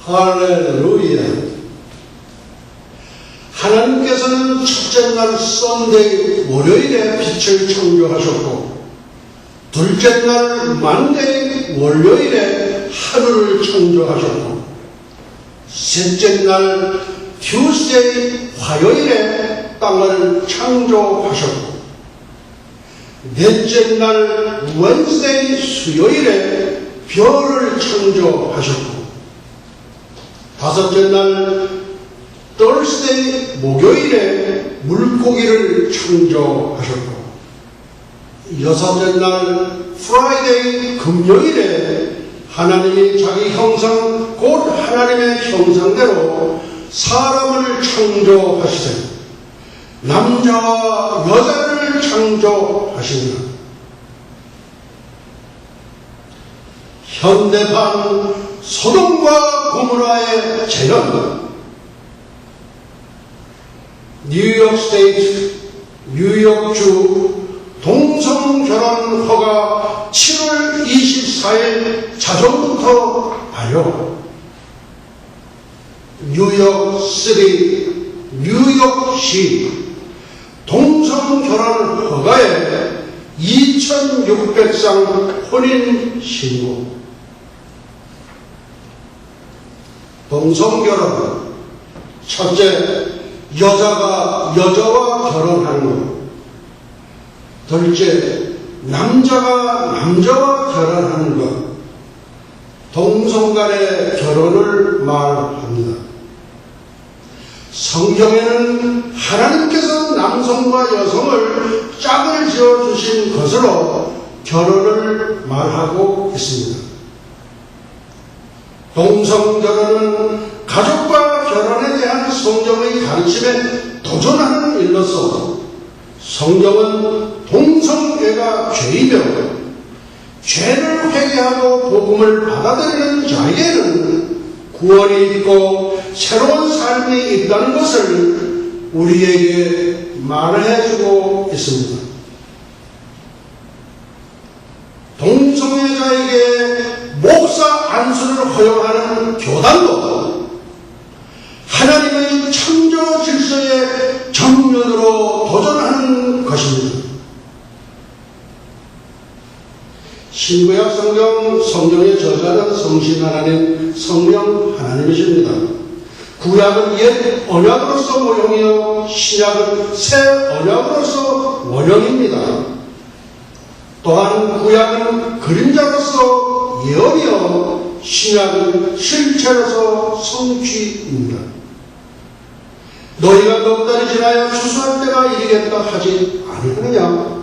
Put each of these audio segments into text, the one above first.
할렐루야. 하나님께서는 첫째 날 썬데이 월요일에 빛을 창조하셨고, 둘째 날 만데이 월요일에 하늘을 창조하셨고, 셋째 날 튜스데이 화요일에 땅을 창조하셨고, 넷째 날 웬스데이 수요일에 별을 창조하셨고, 다섯째 날 Thursday 목요일에 물고기를 창조하셨고, 여섯째 날 Friday 금요일에 하나님이 자기 형상 곧 하나님의 형상대로 사람을 창조하시되 남자와 여자를 창조하시니라. 현대판 소돔과 고모라의 재현. 뉴욕 스테이트, 뉴욕주 동성결혼 허가 7월 24일 자정부터 발효. 뉴욕시티, 뉴욕시 동성결혼 허가에 2600쌍 혼인신고. 동성결혼, 첫째, 여자가 여자와 결혼하는 것. 둘째, 남자가 남자와 결혼하는 것. 동성 간의 결혼을 말합니다. 성경에는 하나님께서 남성과 여성을 짝을 지어주신 것으로 결혼을 말하고 있습니다. 동성 결혼은 가족과 결혼에 대한 성경의 가르침에 도전하는 일로서 성경은 동성애가 죄이며 죄를 회개하고 복음을 받아들이는 자에게는 구원이 있고 새로운 삶이 있다는 것을 우리에게 말해주고 있습니다. 동성애자에게 목사 안수를 허용하는 교단도 하나님의 창조 질서의 정면으로 도전하는 것입니다. 신구약 성경의 저자는 성신 하나님, 성령 하나님이십니다. 구약은 옛 언약으로서 모형이요 신약은 새 언약으로서 원형입니다. 또한 구약은 그림자로서 예언이요 신약은 실체로서 성취입니다. 너희가 넉 달이 지나야 추수할 때가 이르겠다 하지 아니하느냐?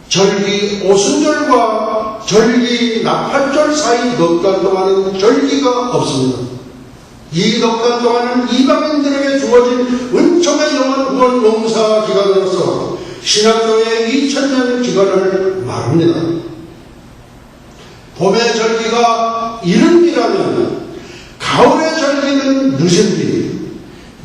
절기 오순절과 절기 나팔절 사이 넉 달 동안은 절기가 없습니다. 이 넉 달 동안은 이방인들에게 주어진 은총의 영원 구원 농사 기간으로서 신약교회의 2000년 기간을 말합니다. 봄의 절기가 이른이라면 가을의 절기는 늦은비,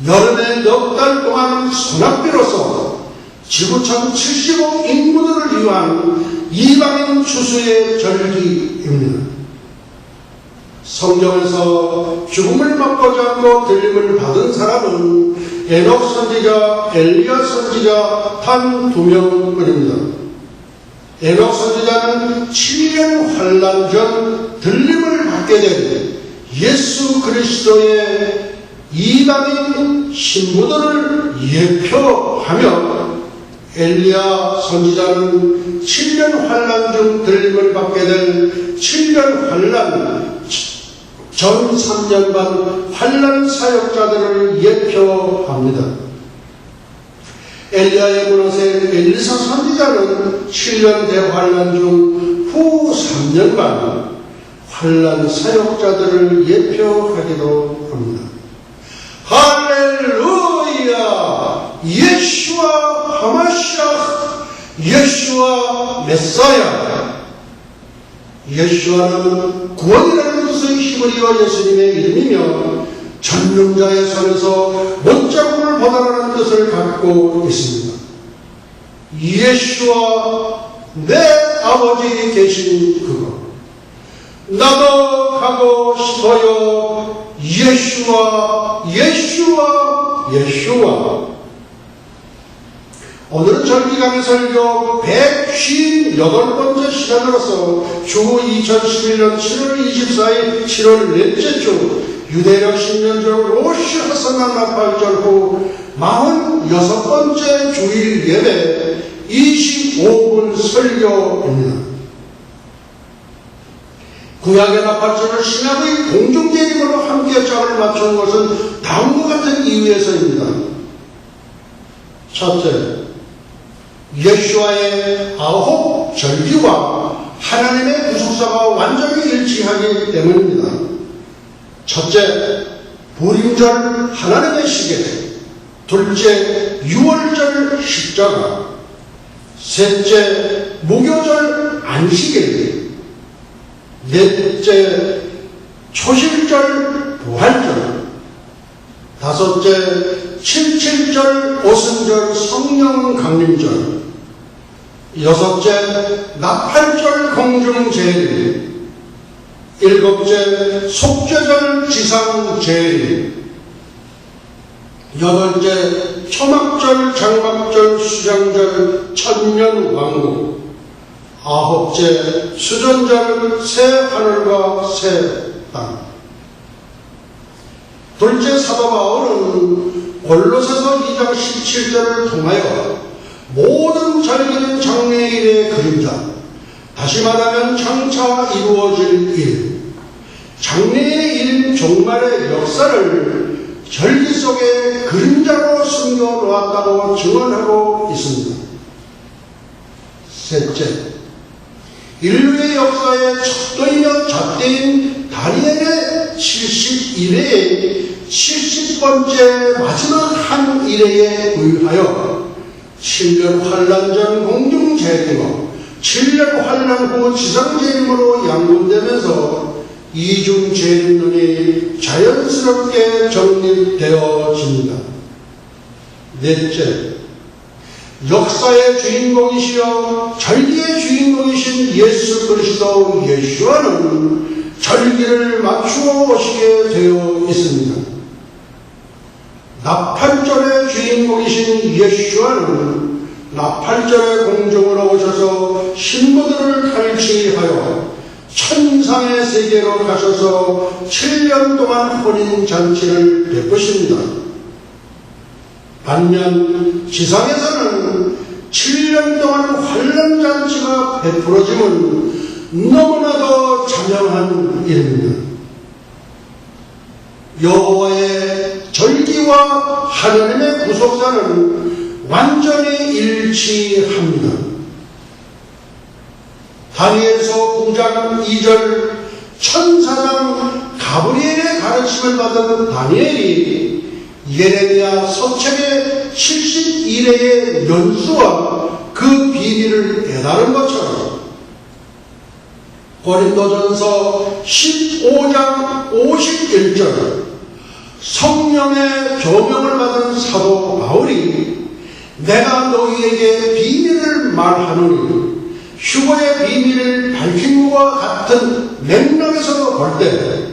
여름의 넉 달 동안 소낙비로서 지구촌 75 인구들을 위한 이방인 추수의 절기입니다. 성경에서 죽음을 맛보지 않고 들림을 받은 사람은 에녹 선지자, 엘리야 선지자 단 2명뿐입니다. 에녹 선지자는 7년 환란 전 들림을 받게 된 예수 그리스도의 이방인 신부들을 예표하며, 엘리야 선지자는 7년 환란 중 들림을 받게 된 7년 환란 전 3년 반 환란 사역자들을 예표합니다. 엘리야의 문화생 엘리사 선지자는 7년 대환란 중 후 3년 반 환란 사역자들을 예표하기도 합니다. 할렐루야! 예수와 하마시아, 예수와 메사야. 예수와는 구원이라는 뜻의 히브리어 예수님의 이름이며 전능자의 손에서 못자국을 보다라는 뜻을 갖고 있습니다. 예수와 내 아버지 계신 그곳, 나도 가고 싶어요. 예슈와 예슈와 예슈와. 오늘은 절기강의 설교 158번째 시간으로서 주 2011년 7월 24일 7월 넷째 주 유대력 신년절 로시 하사나 나팔절 후 46번째 주일 예배 25분 설교입니다. 구약의 나팔절을 신약의 공중재림으로 함께 짝을 맞춘 것은 다음과 같은 이유에서입니다. 첫째, 예수와의 9 절기와 하나님의 구속사가 완전히 일치하기 때문입니다. 첫째, 부림절 하나님의 시계. 둘째, 유월절 십자가. 셋째, 무교절 안식일. 넷째, 초실절 부활절. 다섯째, 77절 오순절 성령 강림절. 여섯째, 나팔절 공중제일. 일곱째, 속죄절 지상제일. 여덟째, 초막절 장막절 수장절 천년왕국. 아홉째, 수전절 새 하늘과 새 땅. 둘째, 사도 바울은 골로새서 2장 17절을 통하여 모든 절기는 장래일의 그림자, 다시 말하면 장차 이루어질 일, 장래의 일 종말의 역사를 절기 속에 그림자로 숨겨놓았다고 증언하고 있습니다. 셋째, 인류의 역사의 첫 잣대인 다니엘의 71회의 70번째 마지막 한 일회에 의하여 7년 환란 전 공중재림과 7년 환란 후 지상재림으로 양분되면서 이중재림론이 자연스럽게 정립되어집니다. 넷째, 역사의 주인공이시여 절기의 주인공이신 예수 그리스도 예수와는 절기를 맞추어 오시게 되어 있습니다. 나팔절의 주인공이신 예수와는 나팔절의 공중으로 오셔서 신부들을 탈취하여 천상의 세계로 가셔서 7년 동안 혼인잔치를 베푸십니다. 반면 지상에서는 7년 동안 환란잔치가 베풀어짐은 너무나도 자명한 일입니다. 여호와의 절기와 하나님의 구속사는 완전히 일치합니다. 다니엘서 9장 2절 천사장 가브리엘의 가르침을 받은 다니엘이 예레미야 서책의 71회의 연수와 그 비밀을 깨달은 것처럼 고린도전서 15장 51절 성령의 교명을 받은 사도 바울이 내가 너희에게 비밀을 말하노니 휴거의 비밀을 밝힌 것과 같은 맥락에서 볼 때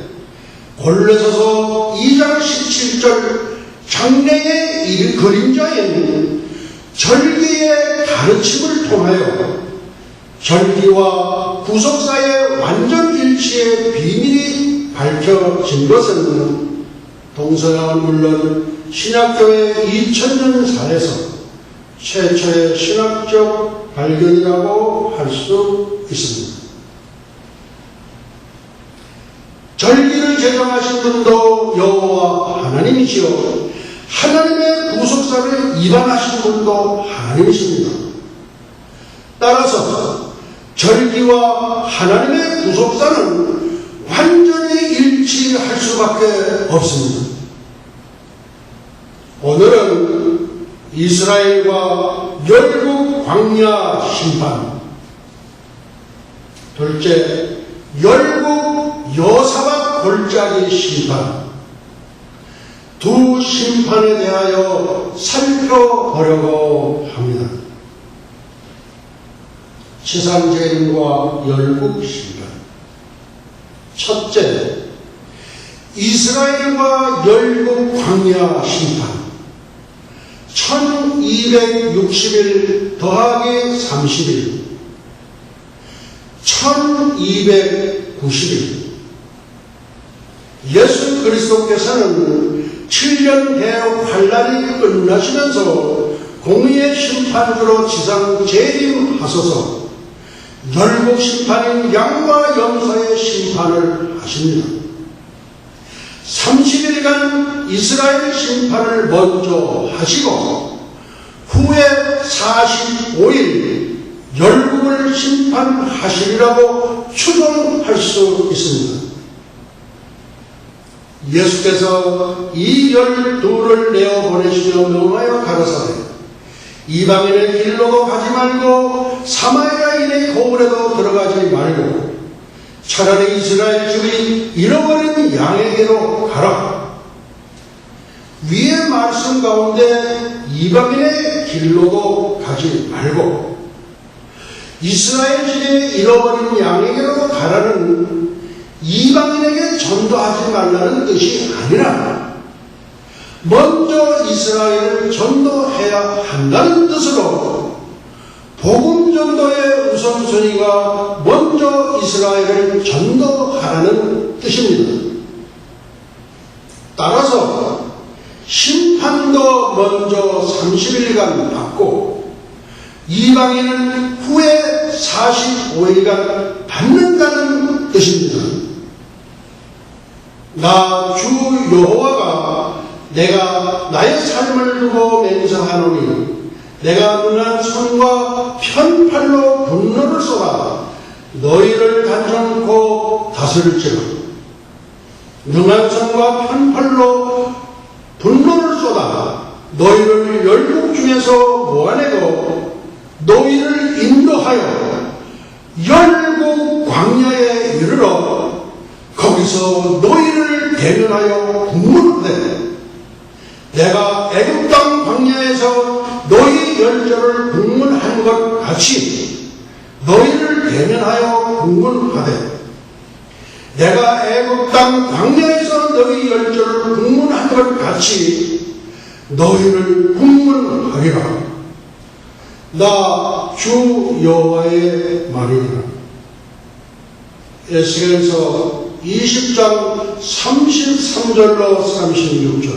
골로새서 2장 17절 장래의 그림자인 절기의 가르침을 통하여 절기와 구속사의 완전 일치의 비밀이 밝혀진 것은 동서양은 물론 신약교회 2000년사에서 최초의 신학적 발견이라고 할 수 있습니다. 절기를 제정하신 분도 여호와 하나님이시요 하나님의 구속사를 위반하신 분도 하나님이십니다. 따라서 절기와 하나님의 구속사는 완전히 일치할 수밖에 없습니다. 오늘은 이스라엘과 열국 광야 심판, 둘째 열국 여사박 골짜기 심판, 두 심판에 대하여 살펴보려고 합니다. 지상재림과 열국 심판. 첫째, 이스라엘과 열국 광야 심판 1260일 더하기 30일 1290일 예수 그리스도께서는 7년 대환란이 끝나시면서 공의의 심판주로 지상 재림하소서 열국 심판인 양과 염소의 심판을 하십니다. 30일간 이스라엘 심판을 먼저 하시고 후에 45일 열국을 심판하시리라고 추정할 수 있습니다. 예수께서 이 12를 내어보내시며 명하여 가라사대 이방인의 길로도 가지 말고 사마리아인의 고을에도 들어가지 말고 차라리 이스라엘 집이 잃어버린 양에게로 가라. 위의 말씀 가운데 이방인의 길로도 가지 말고 이스라엘 집에 잃어버린 양에게로 가라는 이방인에게 전도하지 말라는 뜻이 아니라 먼저 이스라엘을 전도해야 한다는 뜻으로 복음 전도의 우선순위가 먼저 이스라엘을 전도하라는 뜻입니다. 따라서 심판도 먼저 30일간 받고 이방인은 후에 45일간 받는다는 뜻입니다. 나 주 여호와가 내가 나의 삶을 두고 맹세하노니 내가 능한 손과 편팔로 분노를 쏟아 너희를 단정코 다스릴지라. 능한 손과 편팔로 분노를 쏟아 너희를 열국 중에서 모아내고 너희를 인도하여 열국 광야에 이르러 거기서 너희를 대면하여 국문하되 내가 애굽 땅 광야에서 너희 열조를 국문한 것 같이 너희를 대면하여 국문하되 내가 애굽 땅 광야에서 너희 열조를 국문한 것 같이 너희를 국문하리라. 나 주 여호와의 말이니라. 에스겔서 20장 33절로 36절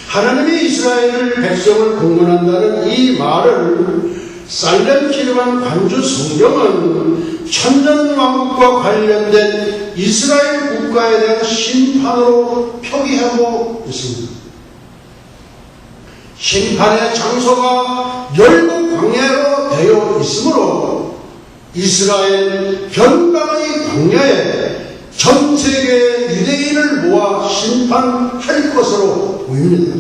하나님이 이스라엘을 백성을 국문한다는 이 말을 살렘 기름한 관주 성경은 천년왕국과 관련된 이스라엘 국가에 대한 심판으로 표기하고 있습니다. 심판의 장소가 열국 광야로 되어 있으므로 이스라엘 변방의 광야에 전 세계의 유대인을 모아 심판할 것으로 보입니다.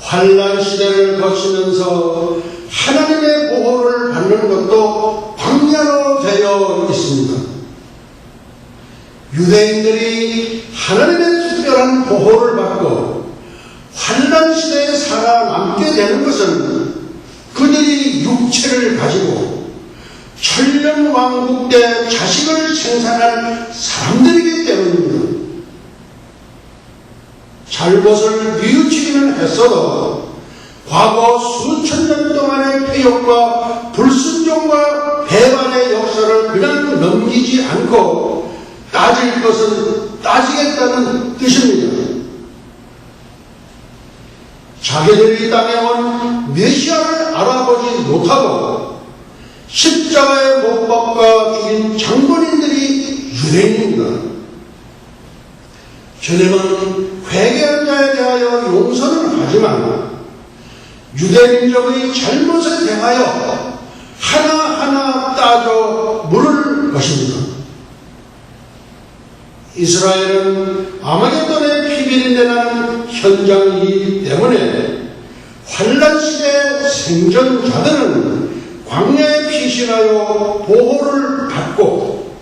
환란 시대를 거치면서 하나님의 보호를 받는 것도 광야로 되어 있습니다. 유대인들이 하나님의 특별한 보호를 받고 환란 시대에 살아남게 되는 것은 그들이 육체를 가지고 천년왕국 때 자식을 생산할 사람들이기 때문입니다. 잘못을 뉘우치기는 했어도 과거 수천 년 동안의 폐역과 불순종과 배반의 역사를 그냥 넘기지 않고 따질 것은 따지겠다는 뜻입니다. 자기들이 이 땅에 온 메시아를 알아보지 못하고 십자가에 못 박아 죽인 장본인들이 유대인입니다. 주님은 회개한 자에 대하여 용서는 하지만 유대민족의 잘못에 대하여 하나하나 따져 물을 것입니다. 이스라엘은 아마겟돈의 피비린내 나는 현장이기 때문에 환란 시대 생존자들은 광야에 피신하여 보호를 받고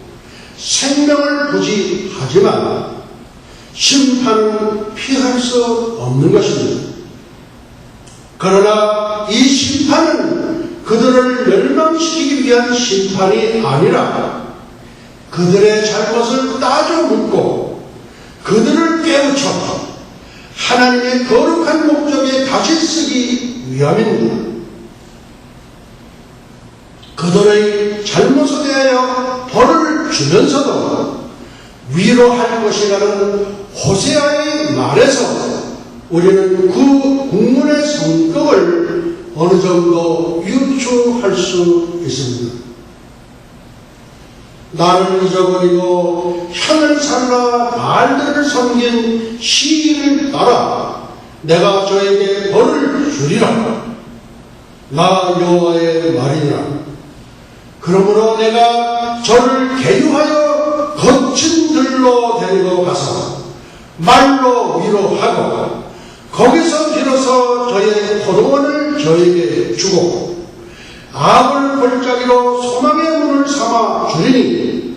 생명을 부지하지만 심판은 피할 수 없는 것입니다. 그러나 이 심판은 그들을 멸망시키기 위한 심판이 아니라 그들의 잘못을 따져 묻고 고쳐 하나님의 거룩한 목적에 다시 쓰기 위함입니다. 그들의 잘못에 대하여 벌을 주면서도 위로할 것이라는 호세아의 말에서 우리는 그 국문의 성격을 어느 정도 유추할 수 있습니다. 나를 잊어버리고 향을 살라 바알들을 섬긴 시인을 따라 내가 저에게 벌을 주리라. 나 여호와의 말이니라. 그러므로 내가 저를 계유하여 거친 들로 데리고 가서 말로 위로하고 거기서 비로소 저의 포도원을 저에게 주고 악을 골짜기로 소망의 문을 삼아 주리니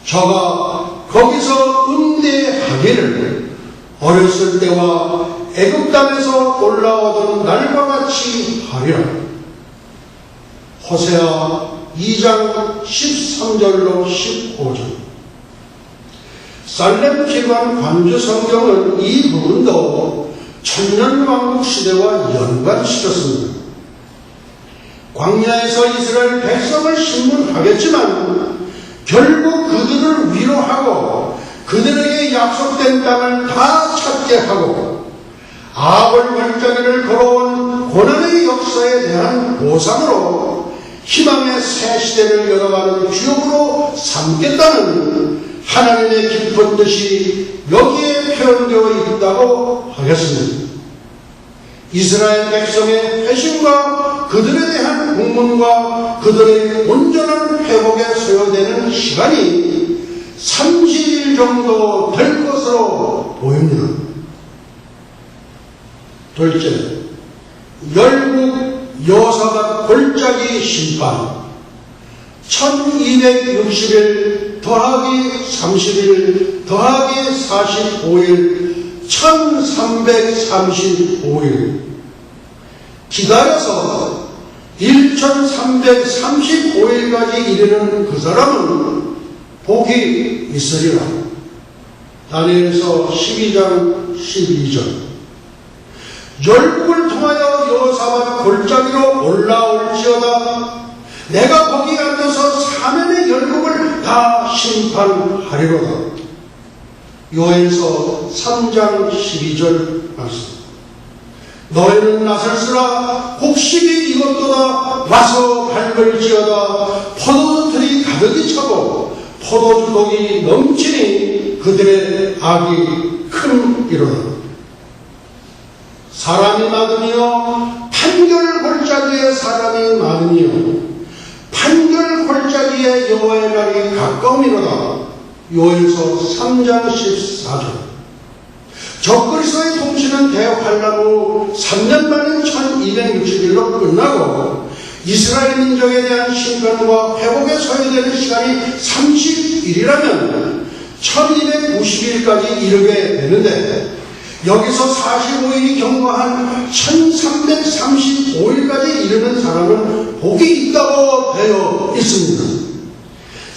저가 거기서 응대하기를 어렸을 때와 애굽 땅에서 올라오던 날과 같이 하리라. 호세아 2장 13절로 15절. 살렘 기관 관주 성경은 이 부분도 천년왕국 시대와 연관시켰습니다. 광야에서 이스라엘 백성을 신문하겠지만 결국 그들을 위로하고 그들에게 약속된 땅을 다 찾게 하고 아골 골짜기를 걸어온 고난의 역사에 대한 보상으로 희망의 새 시대를 열어가는 주역으로 삼겠다는 하나님의 깊은 뜻이 여기에 표현되어 있다고 하겠습니다. 이스라엘 백성의 회심과 그들에 대한 국문과 그들의 온전한 회복에 소요되는 시간이 30일 정도 될 것으로 보입니다. 둘째, 열국 여호사밧 골짜기 심판 1260일 더하기 30일 더하기 45일 1335일 기다려서 1335일까지 이르는 그 사람은 복이 있으리라. 다니엘서 12장 12절. 열국을 통하여 여호사밧 골짜기로 올라올지어다. 내가 거기 앉아서 사면의 열국을 다 심판하리로다. 요엘서 3장 12절 말씀. 너희는 나설수라 곡식이 익었도다. 와서 밟을지어다. 포도주들이 가득히 차고 포도주독이 넘치니 그들의 악이 큼이로다. 사람이 많으며 판결 골짜기에 사람이 많으며 판결 골짜기에 여호와의 날이 가까움이로다. 요엘서 3장 14절. 적그리스도의 통치는 대환란 후 3년 만인 1260일로 끝나고 이스라엘 민족에 대한 심판과 회복에 소요되는 시간이 30일이라면 1290일까지 이르게 되는데 여기서 45일이 경과한 1335일까지 이르는 사람은 복이 있다고 되어 있습니다.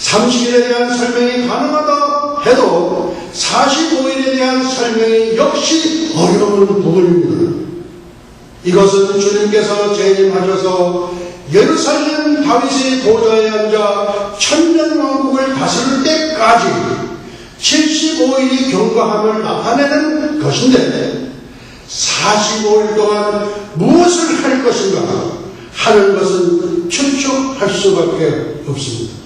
30일에 대한 설명이 가능하다 해도 45일에 대한 설명이 역시 어려운 부분입니다. 이것은 주님께서 재림하셔서 예루살렘 다윗의 보좌에 앉아 천년왕국을 다스릴 때까지 75일이 경과함을 나타내는 것인데 45일 동안 무엇을 할 것인가 하는 것은 추측할 수밖에 없습니다.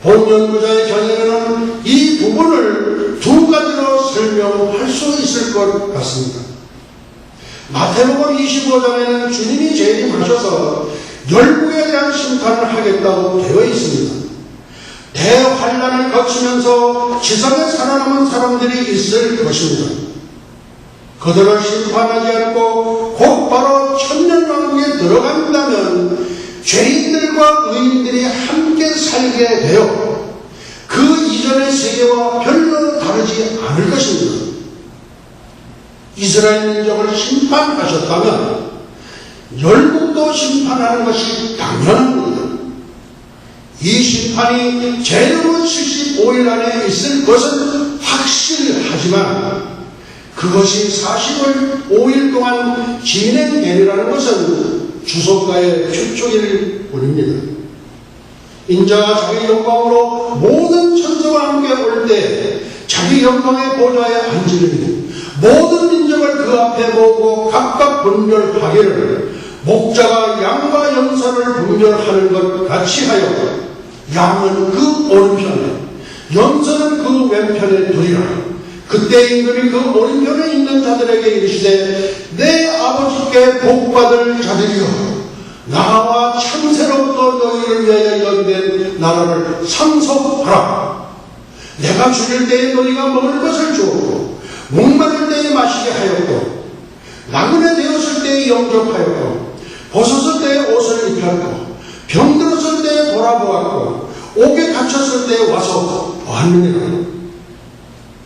본 연구자의 견해는 이 부분을 두 가지로 설명할 수 있을 것 같습니다. 마태복음 25장에는 주님이 재림하셔서 열국에 대한 심판을 하겠다고 되어 있습니다. 대환란을 거치면서 지상에 살아남은 사람들이 있을 것입니다. 그들을 심판하지 않고 곧바로 천년왕국에 들어간다면 죄인들과 의인들이 함께 살게 되어 그 이전의 세계와 별로 다르지 않을 것입니다. 이스라엘 민족을 심판하셨다면 열국도 심판하는 것이 당연합니다. 이 심판이 재림후 75일 안에 있을 것은 확실하지만 그것이 45일 동안 진행되리라는 것은 주석가의 추측일 뿐입니다. 인자가 자기 영광으로 모든 천사와 함께 올 때 자기 영광의 보좌에 앉으리니 모든 민족을 그 앞에 모으고 각각 분별하기를 목자가 양과 염소를 분별하는 것 같이 하여 양은 그 오른편에 염소는 그 왼편에 두리라. 그때 임금이 그 오른편에 있는 자들에게 이르시되 내 아버지께 복받을 자들이여 나와 창세로부터 너희를 위하여 연된 나라를 상속하라. 내가 죽일 때에 너희가 먹을 것을 주었고 목마를 때에 마시게 하였고 나그네 되었을 때에 영접하였고 벗었을 때에 옷을 입혔고 병들었을 때에 돌아보았고 옥에 갇혔을 때에 와서 보았느니라.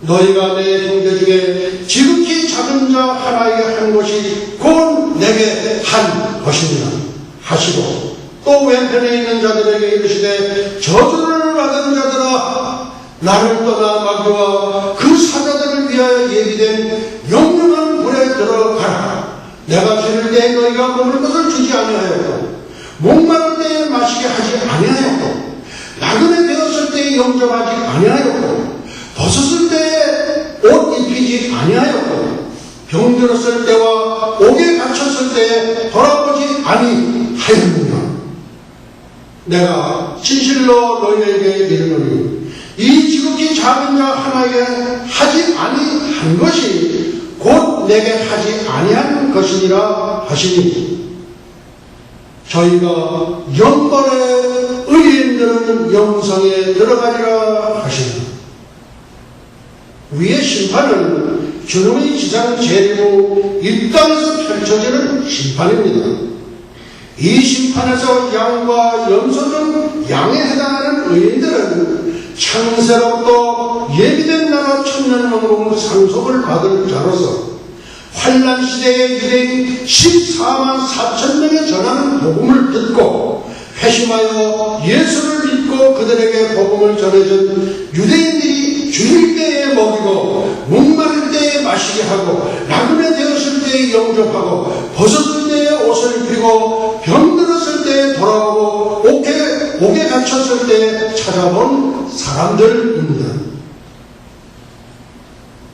너희가 내 형제 중에 지극히 작은 자 하나에게 한 것이 곧 내게 한 것이니라 하시고 또 왼편에 있는 자들에게 이르시되 저주를 받은 자들아 나를 떠나 마귀와 그 사자들을 위하여 예비된 영영한 불에 들어가라. 내가 죽을 때에 너희가 먹을 것을 주지 아니하였고 목마를 때에 마시게 하지 아니하였고 나그네 되었을 때에 영접하지 아니하였고 벗었을 때에 옷 입히지 아니하였고 병들었을 때와 옥에 갇혔을 때에 돌아보지 아니하였느니라. 내가 진실로 너희에게 이르노니 이 지극히 작은 자 하나에게 하지 아니한 것이 곧 내게 하지 아니한 것이니라 하시니 저희가 영벌의 의인들은 영성에 들어가리라 하시니 위의 심판은 주님의 지상 재림후 이 땅에서 펼쳐지는 심판입니다. 이 심판에서 양과 염소 중 양에 해당하는 의인들은 창세로부터 예비된 나라 천년왕국 상속을 받을 자로서 환란 시대의 유대인 14만 4천 명에 전하는 복음을 듣고 회심하여 예수를 믿고 그들에게 복음을 전해준 유대인들이 죽일 때에 먹이고 목마를 때에 마시게 하고 나그네 되었을 때에 영접하고 벗었을 때에 옷을 입히고 병들었을 때에 돌아오고 옥에 갇혔을 때에 찾아본 사람들입니다.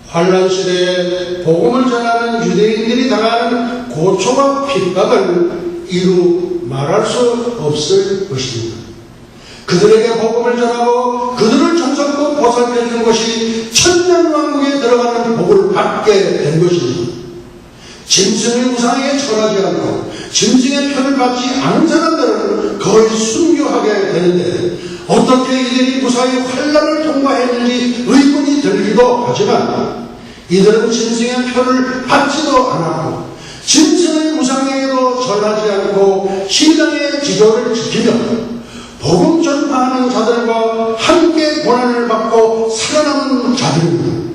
환란 시대에 복음을 전하는 유대인들이 당하는 고초와 핍박을 이루 말할 수 없을 것입니다. 그들에게 복음을 전하고 그들을 정성껏 보살펴주는 것이 천년왕국에 들어가는 복을 받게 된 것입니다. 짐승의 우상에 절하지 않고 짐승의 편을 받지 않은 사람들은 거의 순교하게 되는데 어떻게 이들이 무사히 환란을 통과했는지 의문이 들기도 하지만 이들은 짐승의 편을 받지도 않았고 짐승의 우상에게도 절하지 않고 신앙의 지조를 지키며 복음 전파하는 자들과 함께 고난을 받고 살아남은 자들입니다.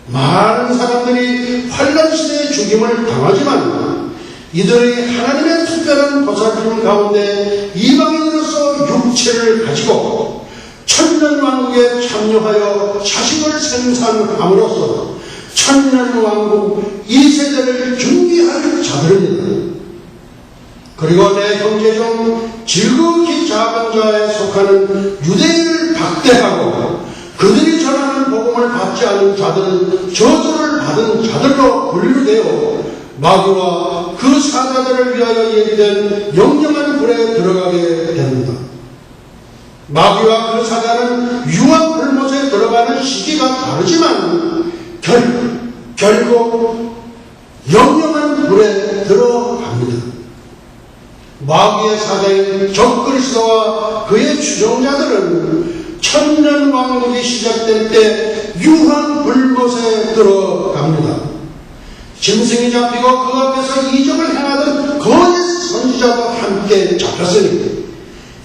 많은 사람들이 환란 시대에 죽임을 당하지만 이들의 하나님의 특별한 보살핌 가운데 이방인으로서 육체를 가지고 천년왕국에 참여하여 자식을 생산함으로써 천년왕국 2세대를 준비할 자들입니다. 그리고 내 형제 중 지극히 작은 자에 속하는 유대인을 박대하고 그들이 전하는 복음을 받지 않은 자들은 저주를 받은 자들로 분류되어 마귀와 그 사자들을 위하여 예비된 영영한 불에 들어가게 됩니다. 마귀와 그 사자는 유황 불못에 들어가는 시기가 다르지만 결국 영영한 불에 들어갑니다. 마귀의 사자인 적그리스도와 그의 추종자들은 천년왕국이 시작될 때 유황 불못에 들어갑니다. 짐승이 잡히고 그 앞에서 이적을 행하던 거짓 선지자도 함께 잡혔으니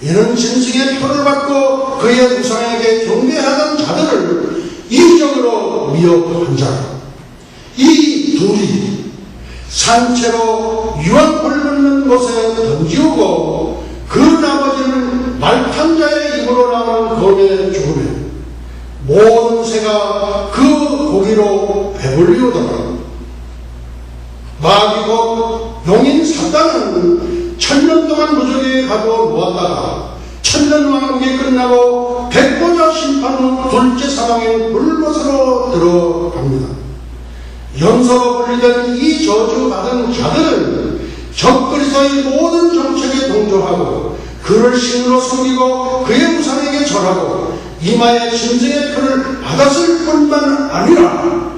이는 짐승의 표를 받고 그의 우상에게 경배하던 자들을 이적으로 미혹한 자라. 이 둘이 산채로 유황 불붙는 곳에 던지우고 그 나머지는 말탄 자의 입으로 나오는 검에 죽으며 모든 새가 그 고기로 배불리오더라. 마귀 곧 용인 사단은 1000년 동안 무적에 가도 모았다가 1000년 왕국이 끝나고 백보자 심판 후 둘째 사방에 불못으로 들어갑니다. 영서로 불리던 이 저주받은 자들은 적그리스도의 모든 정책에 동조하고 그를 신으로 섬기고 그의 우상에게 절하고 이마에 짐승의 표를 받았을 뿐만 아니라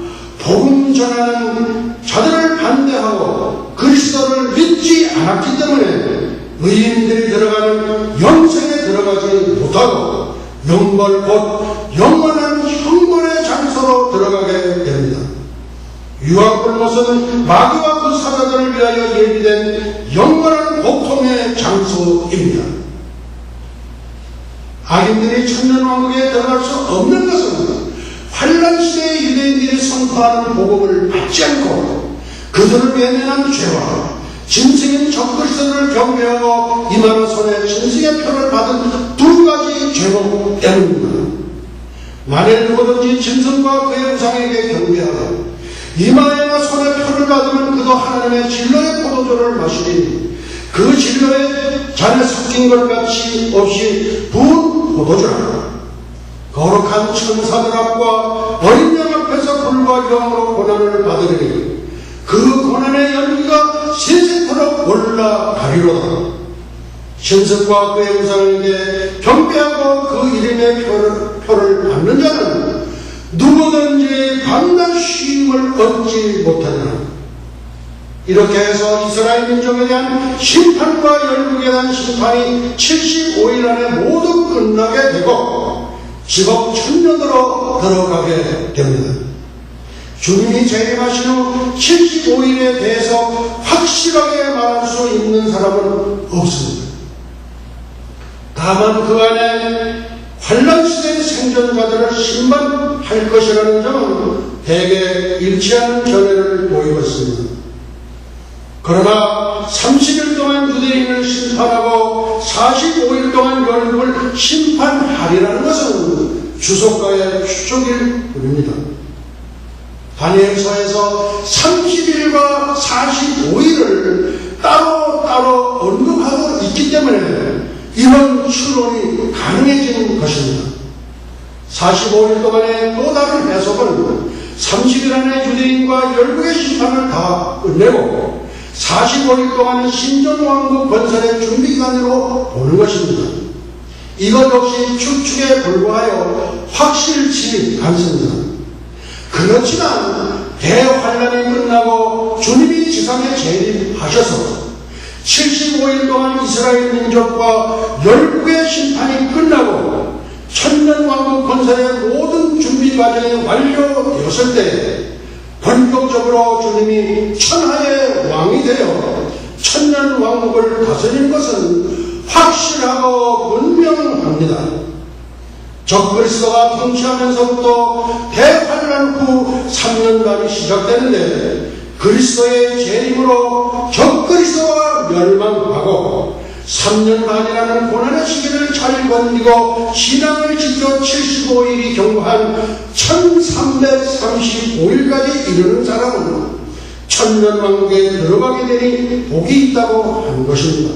복음 전하는 자들을 반대하고 그리스도를 믿지 않았기 때문에 의인들이 들어가는 영생에 들어가지 못하고 영벌 곧 영원한 형벌의 장소로 들어가게 됩니다. 유황불못은 마귀와 그 사자들을 위하여 예비된 영원한 고통의 장소입니다. 악인들이 천년왕국에 들어갈 수 없는 것은 환란시대의 유대인들이 선포하는 복음을 받지 않고 그들을 외면한 죄와 짐승인 적그리스도를 경배하고 이마는 손에 짐승의 표를 받은 두 가지 죄목 때문입니다. 만일 누구든지 짐승과 그의 우상에게 경배하고 이마에나 손에 표를 받으면 그도 하나님의 진로의 포도주를 마시니 그 진로에 잔에 섞인 것 같이 없이 부은 포도주라. 거룩한 천사들 앞과 어린 양 앞에서 불과 영으로 고난을 받으리니 그 고난의 연기가 세세토록 올라가리로다. 신승과 그의 우상에게 경배하고 그 이름의 표를 받는 자는 누구든지 감당 쉼을 얻지 못하리라. 이렇게 해서 이스라엘 민족에 대한 심판과 열국에 대한 심판이 75일 안에 모두 끝나게 되고 지옥 천년으로 들어가게 됩니다. 주님이 재림하신 후 75일에 대해서 확실하게 말할 수 있는 사람은 없습니다. 다만 그 안에 환란시대의 생존자들을 심판할 것이라는 점은 대개 일치하는 견해를 보이고 있습니다. 그러나 30일 동안 유대인을 심판하고 45일 동안 열국을 심판하리라는 것은 주석가의 추측일 뿐입니다. 다니엘서에서 30일과 45일을 따로 언급하고 있기 때문에 이런 추론이 가능해진 것입니다. 45일 동안의 또 다른 해석은 30일 안에 유대인과 열국의 심판을 다 끝내고 45일 동안은 신정왕국 건설의 준비기간으로 보는 것입니다. 이것 역시 추측에 불과하여 확실치 않습니다. 그렇지만 대환란이 끝나고 주님이 지상에 재림하셔서 75일 동안 이스라엘 민족과 열국의 심판이 끝나고 천년왕국 건설의 모든 준비 과정이 완료되었을 때 본격적으로 주님이 천하의 왕이 되어 천년왕국을 다스리는 것은 확실하고 분명합니다. 적그리스도가 통치하면서부터 대환란 후 3년간이 시작되는데 그리스도의 재림으로 적그리스도가 멸망하고 3년간이라는 고난의 시기를 잘 견디고 신앙을 지켜 75일이 경과한 1335일까지 이르는 사람은 천년왕국에 들어가게 되니 복이 있다고 하는 것입니다.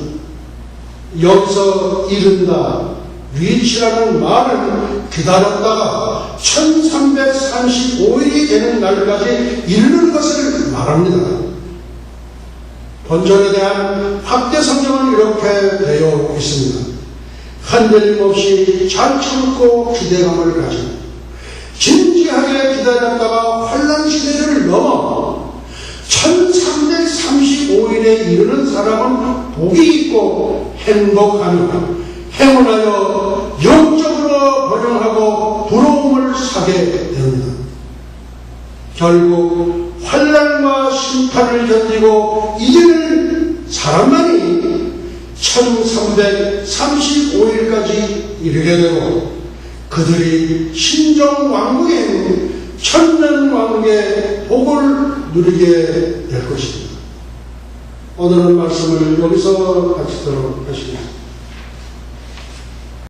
여기서 이른다, 위치라는 말은 기다렸다가 1335일이 되는 날까지 이르는 것을 말합니다. 본전에 대한 학대 성경은 이렇게 되어 있습니다. 흔들림 없이 잘 참고 기대감을 가지고 진지하게 기다렸다가 환란 시대를 넘어 1335일에 이르는 사람은 복이 있고 행복하며 행운하여 영적으로 번영하고 부러움을 사게 됩니다. 결국 환난과 심판을 견디고 이기는 사람만이 1335일까지 이르게 되고 그들이 신정왕국인 천년왕국의 복을 누리게 될 것입니다. 오늘은 말씀을 여기서 마치도록 하시겠습니다.